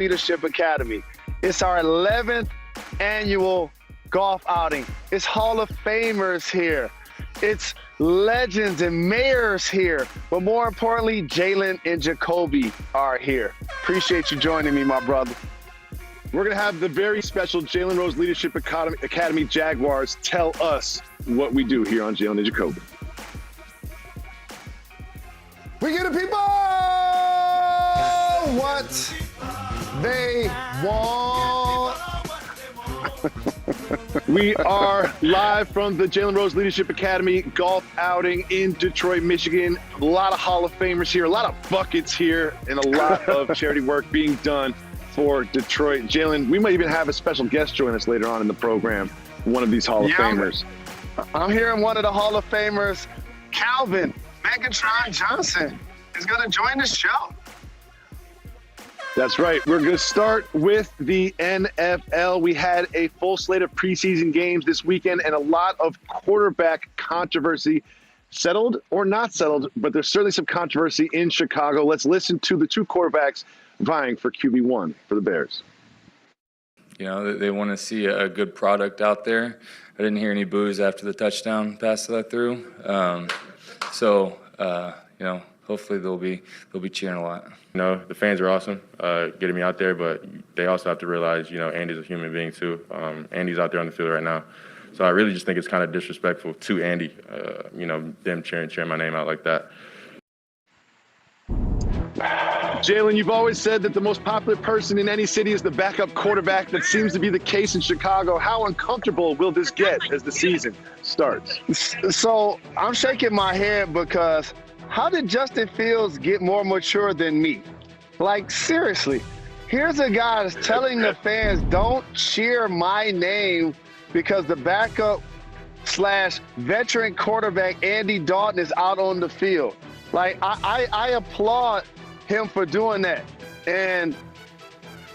Leadership Academy. It's our 11th annual golf outing. It's Hall of Famers here. It's legends and mayors here. But more importantly, Jalen and Jacoby are here. Appreciate you joining me, my brother. We're going to have the very special Jalen Rose Leadership Academy Jaguars tell us what we do here on Jalen and Jacoby. We give the people what they want. We are live from the Jalen Rose Leadership Academy golf outing in Detroit, Michigan. A lot of Hall of Famers here, a lot of buckets here, and a lot of charity work being done for Detroit. Jalen, we might even have a special guest join us later on in the program, one of these Hall of Famers. I'm hearing one of the Hall of Famers, Calvin Megatron Johnson, is going to join the show. That's right. We're going to start with the NFL. We had a full slate of preseason games this weekend and a lot of quarterback controversy, settled or not settled, but there's certainly some controversy in Chicago. Let's listen to the two quarterbacks vying for QB1 for the Bears. You know, they want to see a good product out there. I didn't hear any boos after the touchdown pass that I threw. You know, hopefully they'll be cheering a lot. You know, the fans are awesome, getting me out there, but they also have to realize, you know, Andy's a human being too. Andy's out there on the field right now. So I really just think it's kind of disrespectful to Andy, you know, them cheering my name out like that. Jalen, you've always said that the most popular person in any city is the backup quarterback. That seems to be the case in Chicago. How uncomfortable will this get as the season starts? So I'm shaking my head because how did Justin Fields get more mature than me? Like, seriously, here's a guy that's telling the fans, don't cheer my name because the backup / veteran quarterback Andy Dalton is out on the field. Like, I applaud him for doing that. And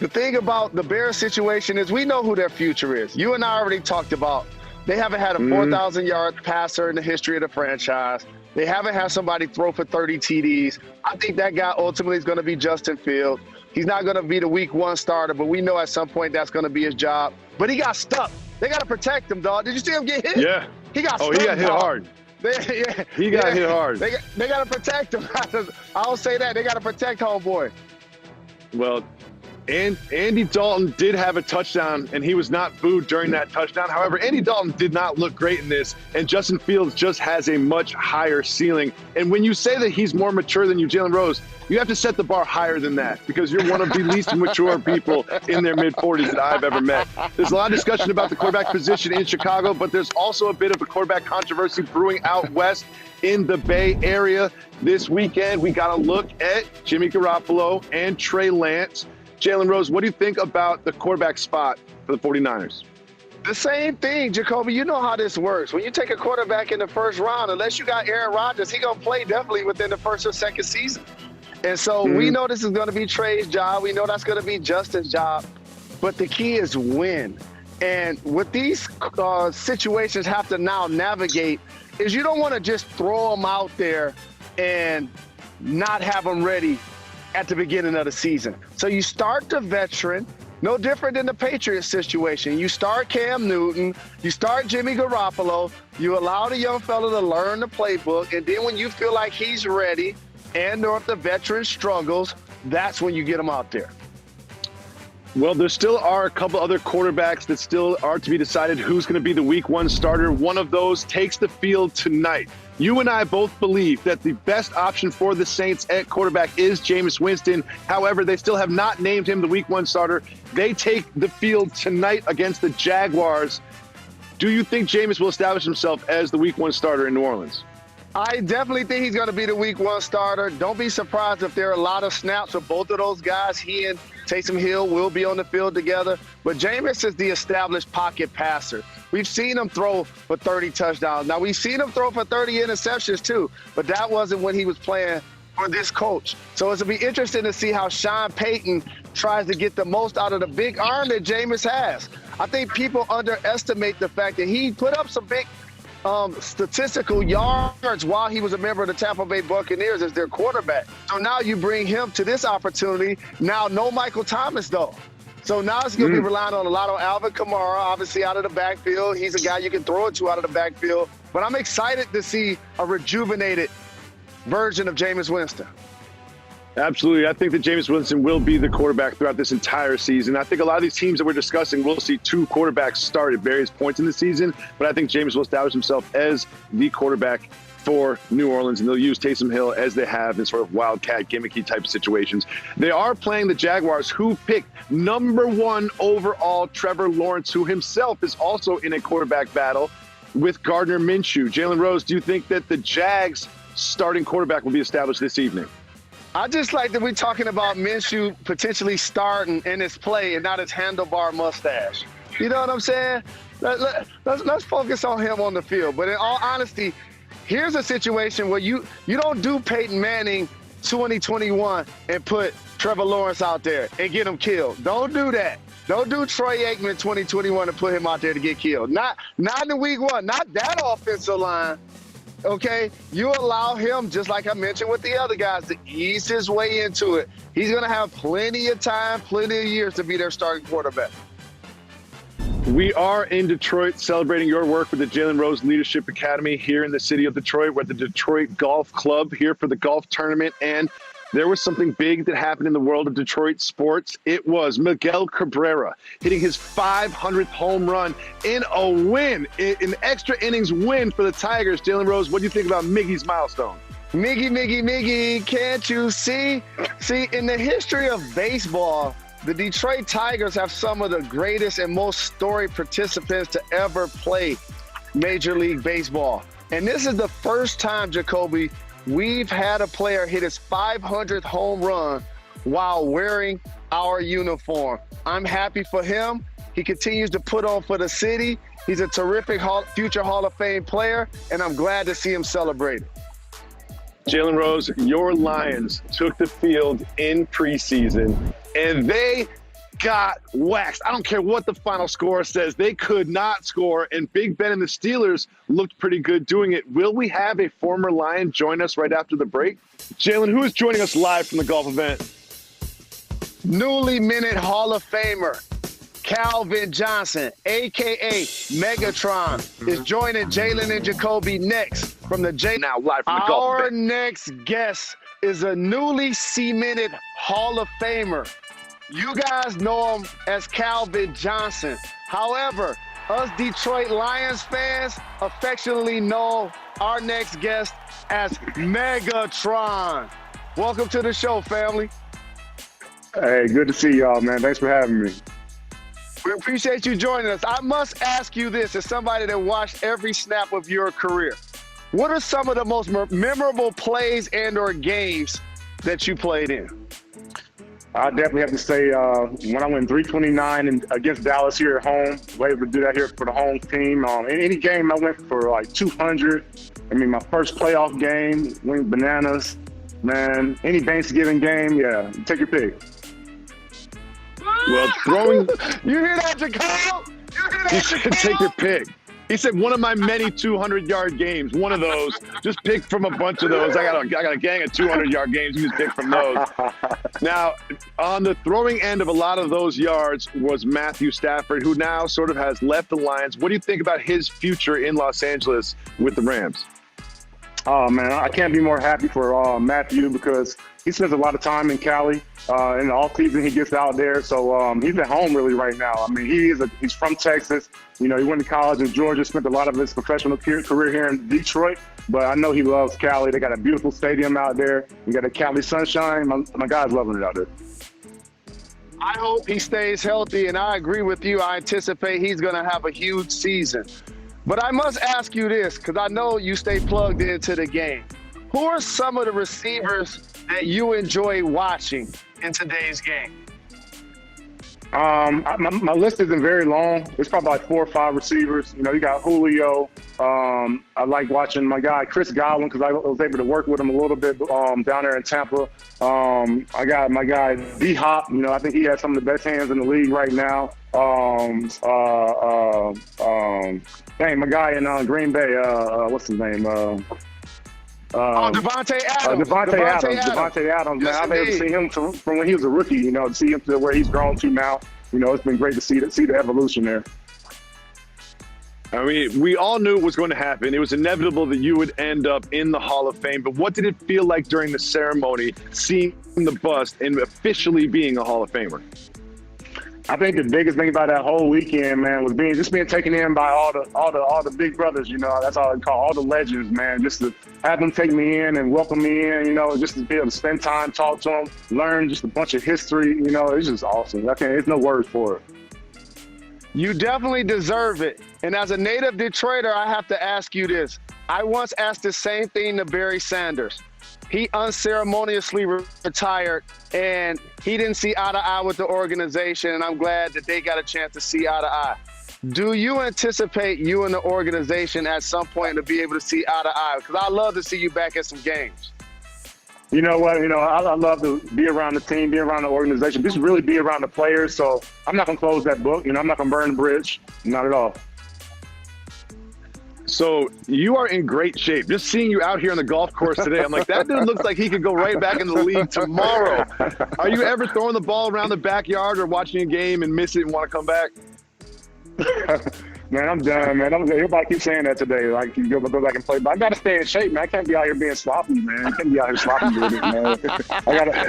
the thing about the Bears situation is we know who their future is. You and I already talked about they haven't had a 4,000-yard passer in the history of the franchise. They haven't had somebody throw for 30 TDs. I think that guy ultimately is going to be Justin Fields. He's not going to be the week 1 starter, but we know at some point that's going to be his job. But he got stuck. They got to protect him, dog. Did you see him get hit? Yeah. He got stuck, he got hit dog. hard. He got hit hard. They got to protect him. I'll say that. They got to protect homeboy. Well, and Andy Dalton did have a touchdown, and he was not booed during that touchdown. However, Andy Dalton did not look great in this, and Justin Fields just has a much higher ceiling. And when you say that he's more mature than you, Jalen Rose, you have to set the bar higher than that because you're one of the least mature people in their mid-40s that I've ever met. There's a lot of discussion about the quarterback position in Chicago, but there's also a bit of a quarterback controversy brewing out west in the Bay Area. This weekend, we got to look at Jimmy Garoppolo and Trey Lance. Jalen Rose, what do you think about the quarterback spot for the 49ers? The same thing, Jacoby. You know how this works. When you take a quarterback in the first round, unless you got Aaron Rodgers, he's going to play definitely within the first or second season. And so we know this is going to be Trey's job. We know that's going to be Justin's job. But the key is win. And what these situations have to now navigate is you don't want to just throw them out there and not have them ready at the beginning of the season. So you start the veteran, no different than the Patriots situation. You start Cam Newton, you start Jimmy Garoppolo, you allow the young fella to learn the playbook, and then when you feel like he's ready and or if the veteran struggles, that's when you get him out there. Well, there still are a couple other quarterbacks that still are to be decided who's going to be the week 1 starter. One of those takes the field tonight. You and I both believe that the best option for the Saints at quarterback is Jameis Winston. However, they still have not named him the week 1 starter. They take the field tonight against the Jaguars. Do you think Jameis will establish himself as the week 1 starter in New Orleans? I definitely think he's going to be the week 1 starter. Don't be surprised if there are a lot of snaps for both of those guys. He and Taysom Hill will be on the field together. But Jameis is the established pocket passer. We've seen him throw for 30 touchdowns. Now, we've seen him throw for 30 interceptions too, but that wasn't when he was playing for this coach. So it'll be interesting to see how Sean Payton tries to get the most out of the big arm that Jameis has. I think people underestimate the fact that he put up some big statistical yards while he was a member of the Tampa Bay Buccaneers as their quarterback. So now you bring him to this opportunity. Now, no Michael Thomas, though. So now it's going to be relying on a lot on Alvin Kamara, obviously out of the backfield. He's a guy you can throw it to out of the backfield. But I'm excited to see a rejuvenated version of Jameis Winston. Absolutely. I think that Jameis Winston will be the quarterback throughout this entire season. I think a lot of these teams that we're discussing will see two quarterbacks start at various points in the season, but I think Jameis will establish himself as the quarterback for New Orleans, and they'll use Taysom Hill as they have in sort of wildcat, gimmicky type situations. They are playing the Jaguars, who picked #1 overall Trevor Lawrence, who himself is also in a quarterback battle with Gardner Minshew. Jalen Rose, do you think that the Jags starting quarterback will be established this evening? I just like that we're talking about Minshew potentially starting in his play and not his handlebar mustache. You know what I'm saying? Let's focus on him on the field. But in all honesty, here's a situation where you don't do Peyton Manning 2021 and put Trevor Lawrence out there and get him killed. Don't do that. Don't do Troy Aikman 2021 and put him out there to get killed. Not in week one. Not that offensive line. Okay, you allow him, just like I mentioned with the other guys, to ease his way into it. He's going to have plenty of time, plenty of years to be their starting quarterback. We are in Detroit celebrating your work with the Jalen Rose Leadership Academy here in the city of Detroit. We're at the Detroit Golf Club here for the golf tournament, and there was something big that happened in the world of Detroit sports. It was Miguel Cabrera hitting his 500th home run in a win, an extra innings win for the Tigers. Jalen Rose, what do you think about Miggy's milestone? Miggy, can't you see? See, in the history of baseball, the Detroit Tigers have some of the greatest and most storied participants to ever play Major League Baseball. And this is the first time, Jacoby, we've had a player hit his 500th home run while wearing our uniform. I'm happy for him. He continues to put on for the city. He's a terrific future Hall of Fame player, and I'm glad to see him celebrate. Jalen Rose, your Lions took the field in preseason, and they got waxed. I don't care what the final score says. They could not score, and Big Ben and the Steelers looked pretty good doing it. Will we have a former Lion join us right after the break? Jalen, who is joining us live from the golf event? Newly minted Hall of Famer Calvin Johnson, a.k.a. Megatron, is joining Jalen and Jacoby next from the Now live from the golf event. Our next guest is a newly cemented Hall of Famer. You guys know him as Calvin Johnson. However, us Detroit Lions fans affectionately know our next guest as Megatron. Welcome to the show, family. Hey, good to see y'all, man. Thanks for having me. We appreciate you joining us. I must ask you this, as somebody that watched every snap of your career. What are some of the most memorable plays and or games that you played in? I definitely have to say when I went 329 against Dallas here at home, was able to do that here for the home team. In any game, I went for like 200. I mean, my first playoff game, went bananas. Man, any Thanksgiving game, yeah, take your pick. Well, throwing. You hear that, Jacob? You hear that, He said, take your pick. He said one of my many 200-yard games. One of those. Just pick from a bunch of those. I got a gang of 200-yard games. You just pick from those. Now, on the throwing end of a lot of those yards was Matthew Stafford, who now sort of has left the Lions. What do you think about his future in Los Angeles with the Rams? Oh, man, I can't be more happy for Matthew because he spends a lot of time in Cali. In the offseason, he gets out there. So he's at home really right now. I mean, he's from Texas. You know, he went to college in Georgia, spent a lot of his professional career here in Detroit. But I know he loves Cali. They got a beautiful stadium out there. You got a Cali sunshine. My guy's loving it out there. I hope he stays healthy, and I agree with you. I anticipate he's going to have a huge season. But I must ask you this, because I know you stay plugged into the game. Who are some of the receivers that you enjoy watching in today's game? My list isn't very long. It's probably like 4 or 5 receivers. You know, you got Julio, I like watching my guy Chris Godwin because I was able to work with him a little bit down there in Tampa. I got my guy D-Hop. I think he has some of the best hands in the league right now. My guy in Green Bay. What's his name? Devontae Adams. Devontae Adams. Yes, Man, I've able to see him from when he was a rookie. To see him to where he's grown to now. It's been great to see the evolution there. I mean, we all knew it was going to happen. It was inevitable that you would end up in the Hall of Fame. But what did it feel like during the ceremony, seeing the bust and officially being a Hall of Famer? I think the biggest thing about that whole weekend, man, was being taken in by all the big brothers. That's all I call all the legends, man. Just to have them take me in and welcome me in, just to be able to spend time, talk to them, learn just a bunch of history. It's just awesome. There's no words for it. You definitely deserve it. And as a native Detroiter, I have to ask you this. I once asked the same thing to Barry Sanders. He unceremoniously retired, and he didn't see eye to eye with the organization, and I'm glad that they got a chance to see eye to eye. Do you anticipate you and the organization at some point to be able to see eye to eye? Because I'd love to see you back at some games. You know what? I love to be around the team, be around the organization, just really be around the players. So I'm not going to close that book. I'm not going to burn the bridge. Not at all. So you are in great shape. Just seeing you out here on the golf course today, I'm like, that dude looks like he could go right back in the league tomorrow. Are you ever throwing the ball around the backyard or watching a game and miss it and want to come back? Man, I'm done, man. Everybody keeps saying that today. Like, you go back and play. But I got to stay in shape, man. I can't be out here being sloppy, man. I can't be out here sloppy with it, man.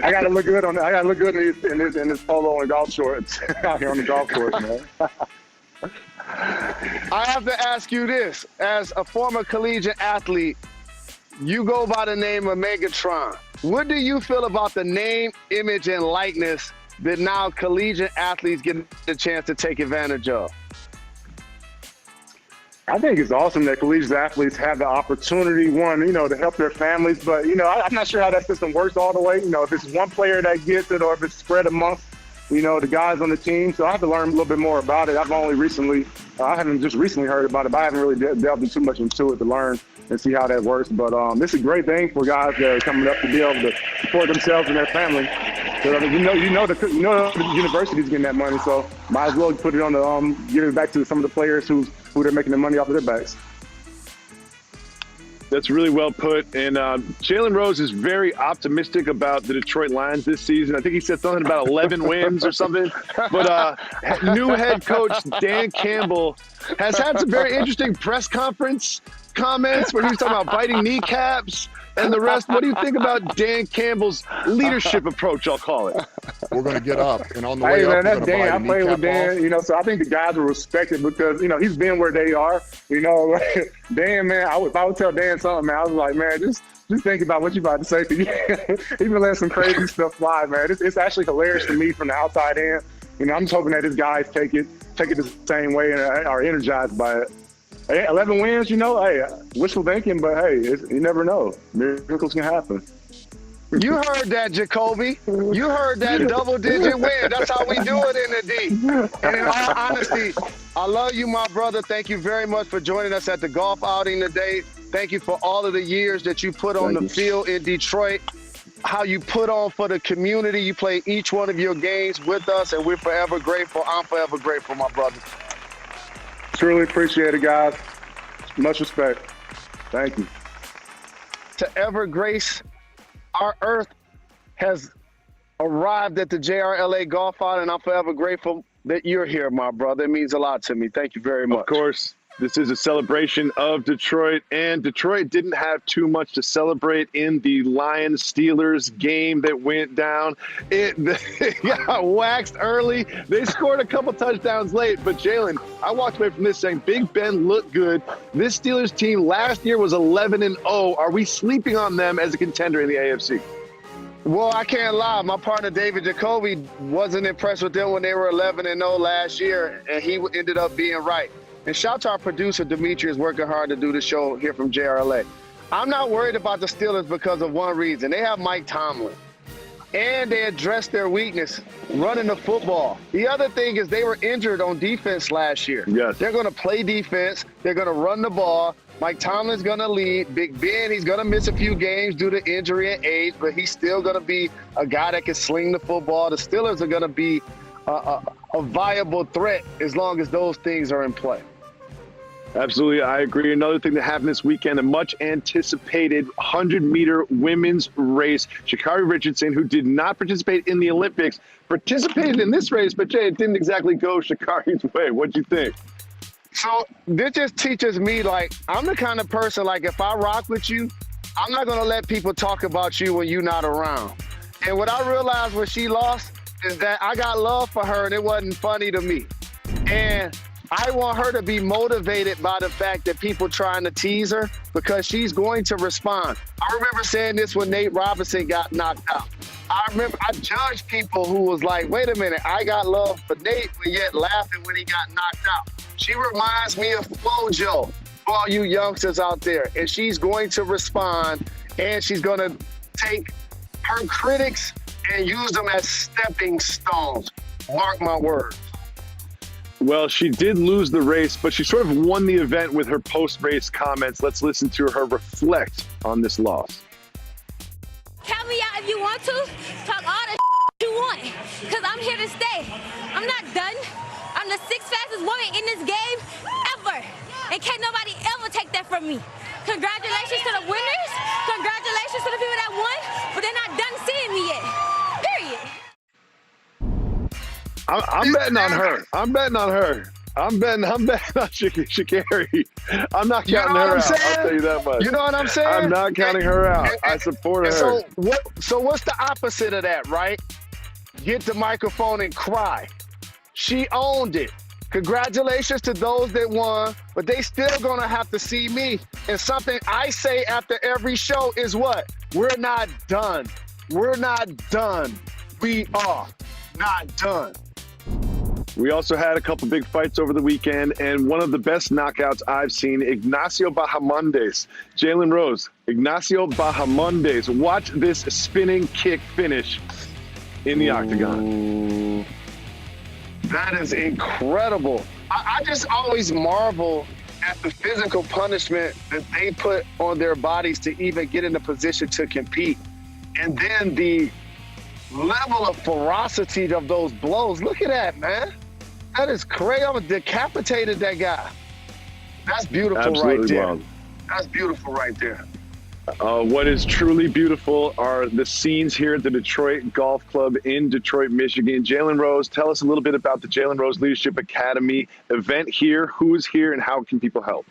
I gotta look good I gotta look good in this polo and golf shorts out here on the golf course, man. I have to ask you this. As a former collegiate athlete, you go by the name of Megatron. What do you feel about the name, image, and likeness that now collegiate athletes get the chance to take advantage of? I think it's awesome that collegiate athletes have the opportunity, to help their families. But, I'm not sure how that system works all the way. If it's one player that gets it or if it's spread amongst, the guys on the team. So I have to learn a little bit more about it. I haven't just recently heard about it, but I haven't really delved too much into it to learn and see how that works. But this is a great thing for guys that are coming up to be able to support themselves and their family. So, the university's getting that money, so might as well put it on give it back to some of the players who they're making the money off of their backs. That's really well put. And Jalen Rose is very optimistic about the Detroit Lions this season. I think he said something about 11 wins or something. But new head coach Dan Campbell has had some very interesting press conference comments where he was talking about biting kneecaps and the rest. What do you think about Dan Campbell's leadership approach, I'll call it? We're going to get up, and on the way up, that's we're going to Dan. bite I played with Dan, so I think the guys will respect it because, he's been where they are. Dan, man, if I would tell Dan something, man, I was like, man, just think about what you're about to say. He's been letting some crazy stuff fly, man. It's actually hilarious to me from the outside in. I'm just hoping that his guys take it the same way and are energized by it. Hey, 11 wins, hey, wishful thinking, but hey, you never know. Miracles can happen. You heard that, Jacoby. You heard that double-digit win. That's how we do it in the D. And in all honesty, I love you, my brother. Thank you very much for joining us at the golf outing today. Thank you for all of the years that you put on the field in Detroit, how you put on for the community. You play each one of your games with us, and we're forever grateful. I'm forever grateful, my brother. Truly appreciate it, guys. Much respect. Thank you. To ever grace our earth has arrived at the JRLA Golf Outing, and I'm forever grateful that you're here, my brother. It means a lot to me. Thank you very much. Of course. This is a celebration of Detroit, and Detroit didn't have too much to celebrate in the Lions-Steelers game that went down. It got waxed early. They scored a couple touchdowns late, but Jalen, I walked away from this saying Big Ben looked good. This Steelers team last year was 11-0. Are we sleeping on them as a contender in the AFC? Well, I can't lie. My partner, David Jacoby, wasn't impressed with them when they were 11-0 last year, and he ended up being right. And shout out to our producer, Dimitri, is working hard to do the show here from JRLA. I'm not worried about the Steelers because of one reason. They have Mike Tomlin. and they addressed their weakness, running the football. The other thing is they were injured on defense last year. Yes. They're going to play defense. They're going to run the ball. Mike Tomlin's going to lead. Big Ben, he's going to miss a few games due to injury and age, but he's still going to be a guy that can sling the football. The Steelers are going to be a viable threat as long as those things are in play. Absolutely, I agree. Another thing that happened this weekend, a much-anticipated 100-meter women's race. Sha'Carri Richardson, who did not participate in the Olympics, participated in this race, but, Jay, it didn't exactly go Sha'Carri's way. What'd you think? So this just teaches me, like, I'm the kind of person, like, if I rock with you, I'm not going to let people talk about you when you're not around. And what I realized when she lost is that I got love for her, and it wasn't funny to me. And I want her to be motivated by the fact that people trying to tease her, because she's going to respond. I remember saying this when Nate Robinson got knocked out. I remember I judged people who was like, wait a minute, I got love for Nate, but yet laughing when he got knocked out. She reminds me of Flojo, for all you youngsters out there. And she's going to respond, and she's going to take her critics and use them as stepping stones. Mark my words. Well, she did lose the race, but she sort of won the event with her post-race comments. Let's listen to her reflect on this loss. Count me out if you want to. Talk all the you want, because I'm here to stay. I'm not done. I'm the sixth fastest woman in this game ever. And can't nobody ever take that from me. Congratulations to the winners. Congratulations to the people that won, but they're not done seeing me yet. Period. I'm betting on her. I'm betting on her. I'm betting on Sha'Carri. I'm not counting her out. I'll tell you that much. You know what I'm saying? I'm not counting her out. I support her. So what's the opposite of that, right? Get the microphone and cry. She owned it. Congratulations to those that won, but they still gonna have to see me. And something I say after every show is what? We're not done. We're not done. We are not done. We also had a couple big fights over the weekend, and one of the best knockouts I've seen, Ignacio Bahamondes. Jalen Rose, Ignacio Bahamondes. Watch this spinning kick finish in the octagon. That is incredible. I just always marvel at the physical punishment that they put on their bodies to even get in a position to compete. And then the level of ferocity of those blows. Look at that, man. That is crazy. I decapitated that guy. That's beautiful. Absolutely right there. Wild. That's beautiful right there. What is truly beautiful are the scenes here at the Detroit Golf Club in Detroit, Michigan. Jalen Rose, tell us a little bit about the Jalen Rose Leadership Academy event here. Who's here and how can people help?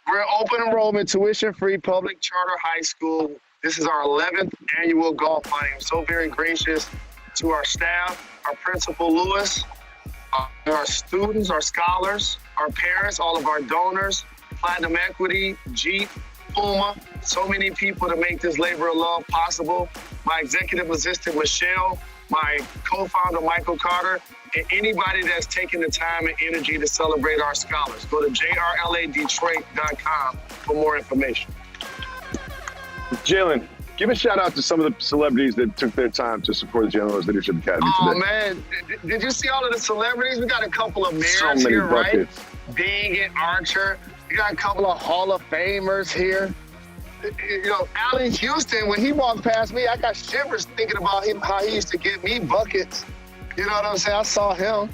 We're open enrollment, tuition-free public charter high school. This is our 11th annual golf outing. I'm so very gracious to our staff, our principal, Lewis, our students, our scholars, our parents, all of our donors, Platinum Equity, Jeep, Puma, so many people to make this labor of love possible. My executive assistant, Michelle, my co-founder, Michael Carter, and anybody that's taking the time and energy to celebrate our scholars. Go to jrladetroit.com for more information. Jalen, give a shout out to some of the celebrities that took their time to support the Jalen Rose Leadership Academy today. Oh, man. Did you see all of the celebrities? We got a couple of mayors here, buckets. Right? Bing and Archer. We got a couple of Hall of Famers here. You know, Allen Houston, when he walked past me, I got shivers thinking about him, how he used to give me buckets. You know what I'm saying? I saw him.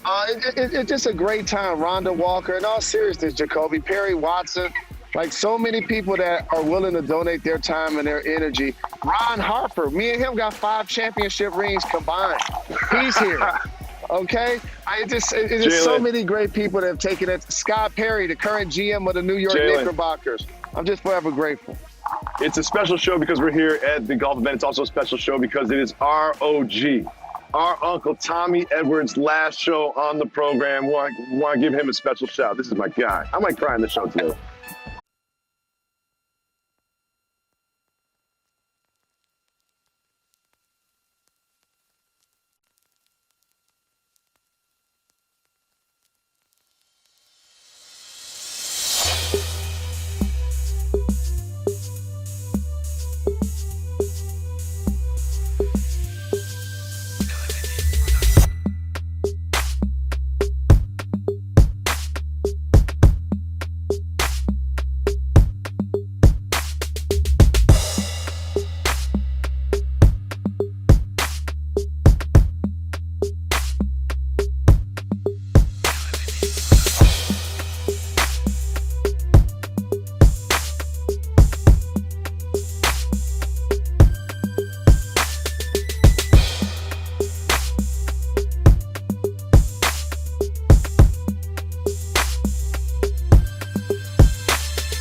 It's just a great time. Rhonda Walker, in all seriousness, Jacoby, Perry Watson, like so many people that are willing to donate their time and their energy. Ron Harper, me and him got 5 championship rings combined. He's here. Okay? It's just so many great people that have taken it. Scott Perry, the current GM of the New York Knickerbockers. I'm just forever grateful. It's a special show because we're here at the golf event. It's also a special show because it is ROG, our Uncle Tommy Edwards' last show on the program. Want to give him a special shout. This is my guy. I might cry in the show today.